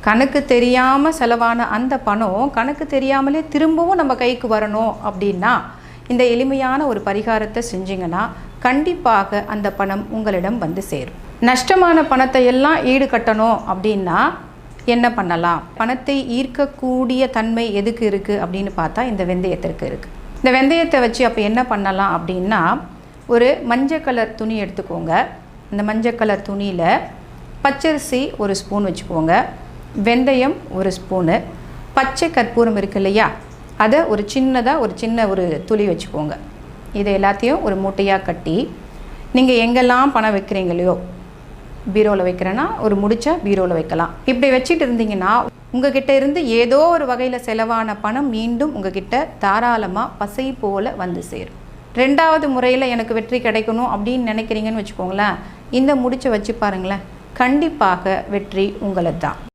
கணக்கு தெரியாமல் செலவான அந்த பணம் கணக்கு தெரியாமலே திரும்பவும் நம்ம கைக்கு வரணும் அப்படின்னா இந்த எளிமையான ஒரு பரிகாரத்தை செஞ்சிங்கன்னா கண்டிப்பாக அந்த பணம் உங்களிடம் வந்து சேரும். நஷ்டமான பணத்தை எல்லாம் ஈடுகட்டணும் அப்படின்னா என்ன பண்ணலாம்? பணத்தை ஈர்க்கக்கூடிய தன்மை எதுக்கு இருக்குது அப்படின்னு பார்த்தா இந்த வெந்தயத்திற்கு இருக்குது. இந்த வெந்தயத்தை வச்சு அப்போ என்ன பண்ணலாம் அப்படின்னா, ஒரு மஞ்சள் கலர் துணி எடுத்துக்கோங்க. இந்த மஞ்சள் கலர் துணியில் பச்சரிசி ஒரு ஸ்பூன் வச்சுக்கோங்க, வெந்தயம் ஒரு ஸ்பூனு, பச்சை கற்பூரம் இருக்குது இல்லையா, அதை ஒரு சின்ன ஒரு துளி வச்சுக்கோங்க. இதை எல்லாத்தையும் ஒரு மூட்டையாக கட்டி நீங்கள் எங்கெல்லாம் பணம் வைக்கிறீங்களையோ, பீரோவில் வைக்கிறேன்னா ஒரு முடிச்சா பீரோவில் வைக்கலாம். இப்படி வச்சுட்டு இருந்தீங்கன்னா உங்ககிட்ட இருந்து ஏதோ ஒரு வகையில் செலவான பணம் மீண்டும் உங்ககிட்ட தாராளமாக பசை போல் வந்து சேரும். 2வது முறையில் எனக்கு வெற்றி கிடைக்கணும் அப்படின்னு நினைக்கிறீங்கன்னு வச்சுக்கோங்களேன், இந்த முடிச்சை வச்சு பாருங்களேன், கண்டிப்பாக வெற்றி உங்களது தான்.